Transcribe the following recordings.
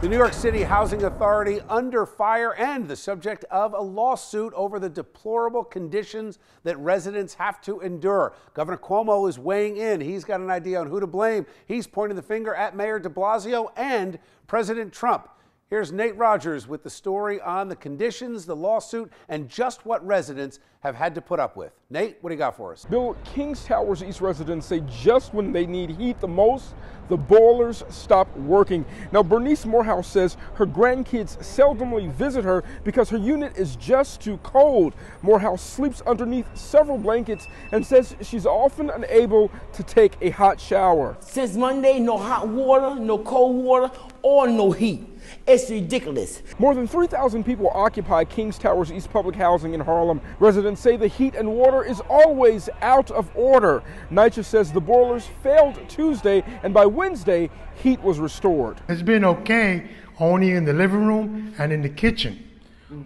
The New York City Housing Authority under fire and the subject of a lawsuit over the deplorable conditions that residents have to endure. Governor Cuomo is weighing in. He's got an idea on who to blame. He's pointing the finger at Mayor de Blasio and President Trump. Here's Nate Rogers with the story on the conditions, the lawsuit, and just what residents have had to put up with. Nate, what do you got for us? Bill, Kings Towers East residents say just when they need heat the most, the boilers stop working. Now, Bernice Morehouse says her grandkids seldomly visit her because her unit is just too cold. Morehouse sleeps underneath several blankets and says she's often unable to take a hot shower. Since Monday, no hot water, no cold water, or no heat. It's ridiculous. More than 3,000 people occupy Kings Towers East Public Housing in Harlem. Residents say the heat and water is always out of order. NYCHA says the boilers failed Tuesday, and by Wednesday, heat was restored. It's been okay only in the living room and in the kitchen,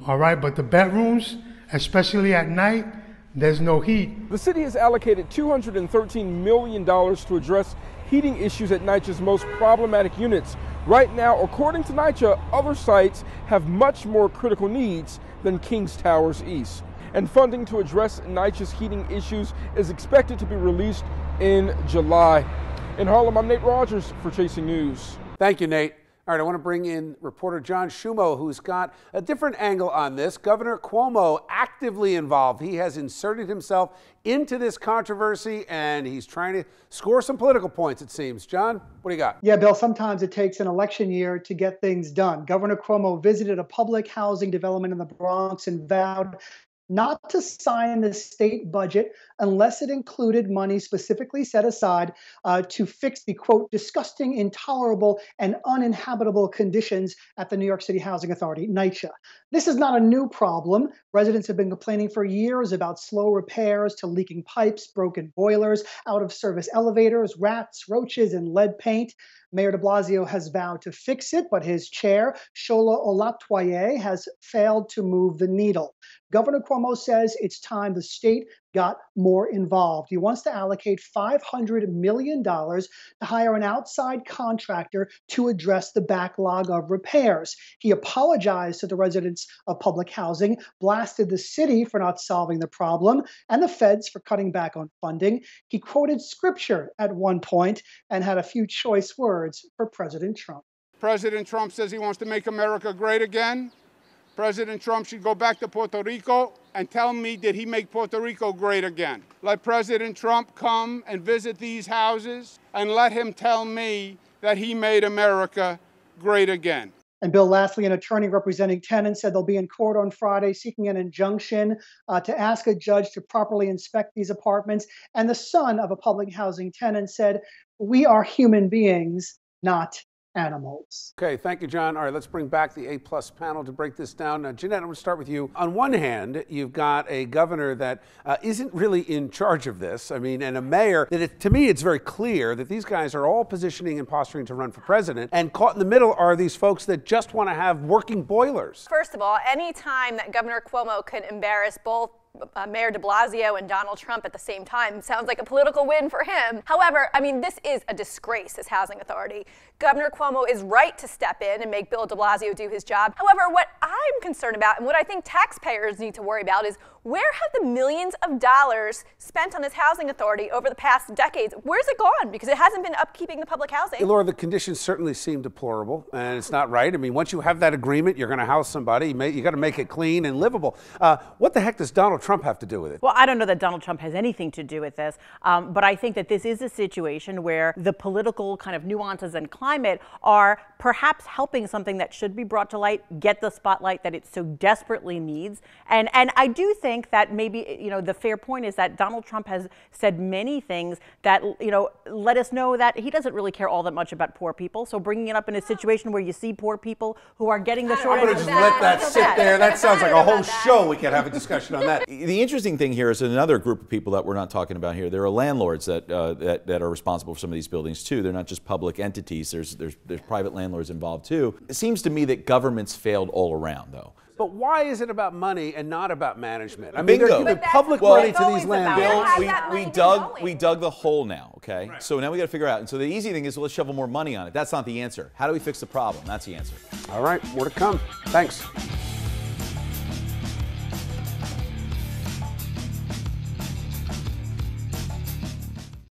all right? But the bedrooms, especially at night, there's no heat. The city has allocated $213 million to address heating issues at NYCHA's most problematic units. Right now, according to NYCHA, other sites have much more critical needs than Kings Towers East. And funding to address NYCHA's heating issues is expected to be released in July. In Harlem, I'm Nate Rogers for Chasing News. Thank you, Nate. All right, I want to bring in reporter John Cuomo, who's got a different angle on this. Governor Cuomo actively involved. He has inserted himself into this controversy, and he's trying to score some political points, it seems. John, what do you got? Yeah, Bill, sometimes it takes an election year to get things done. Governor Cuomo visited a public housing development in the Bronx and vowed not to sign the state budget unless it included money specifically set aside to fix the, quote, disgusting, intolerable, and uninhabitable conditions at the New York City Housing Authority, NYCHA. This is not a new problem. Residents have been complaining for years about slow repairs to leaking pipes, broken boilers, out-of-service elevators, rats, roaches, and lead paint. Mayor de Blasio has vowed to fix it, but his chair, Shola Olatoye, has failed to move the needle. Governor Cuomo says it's time the state got more involved. He wants to allocate $500 million to hire an outside contractor to address the backlog of repairs. He apologized to the residents of public housing, blasted the city for not solving the problem, and the feds for cutting back on funding. He quoted scripture at one point and had a few choice words for President Trump. President Trump says he wants to make America great again. President Trump should go back to Puerto Rico and tell me, did he make Puerto Rico great again? Let President Trump come and visit these houses and let him tell me that he made America great again. And Bill, lastly, an attorney representing tenants said they'll be in court on Friday seeking an injunction to ask a judge to properly inspect these apartments. And the son of a public housing tenant said, "We are human beings, not animals." Okay, thank you, John. All right, let's bring back the A-plus panel to break this down. Now, Jeanette, I'm going to start with you. On one hand, you've got a governor that isn't really in charge of this. I mean, and a mayor that, to me, it's very clear that these guys are all positioning and posturing to run for president. And caught in the middle are these folks that just want to have working boilers. First of all, any time that Governor Cuomo can embarrass both Mayor de Blasio and Donald Trump at the same time sounds like a political win for him. However, I mean, this is a disgrace, this housing authority. Governor Cuomo is right to step in and make Bill de Blasio do his job. However, what I'm concerned about and what I think taxpayers need to worry about is where have the millions of dollars spent on this housing authority over the past decades? Where's it gone? Because it hasn't been upkeeping the public housing. Laura, the conditions certainly seem deplorable, and it's not right. I mean, once you have that agreement, you're going to house somebody. You got to make it clean and livable. What the heck does Donald Trump have to do with it? Well, I don't know that Donald Trump has anything to do with this, but I think that this is a situation where the political kind of nuances and climate are perhaps helping something that should be brought to light get the spotlight that it so desperately needs. And I do think that maybe, you know, the fair point is that Donald Trump has said many things that, you know, let us know that he doesn't really care all that much about poor people. So bringing it up in a situation where you see poor people who are getting the short end of the stick. I'm going to just let that sit there. That sounds like a whole show. We could have a discussion on that. The interesting thing here is another group of people that we're not talking about here. There are landlords that are responsible for some of these buildings too. They're not just public entities. There's private landlords involved too. It seems to me that government's failed all around, though. But why is it about money and not about management? I mean, Bingo. they're giving public Well, money to these landlords. Bill, we dug the hole now, okay? Right. So now we got to figure out. And so the easy thing is, well, let's shovel more money on it. That's not the answer. How do we fix the problem? That's the answer. All right, more to come. Thanks.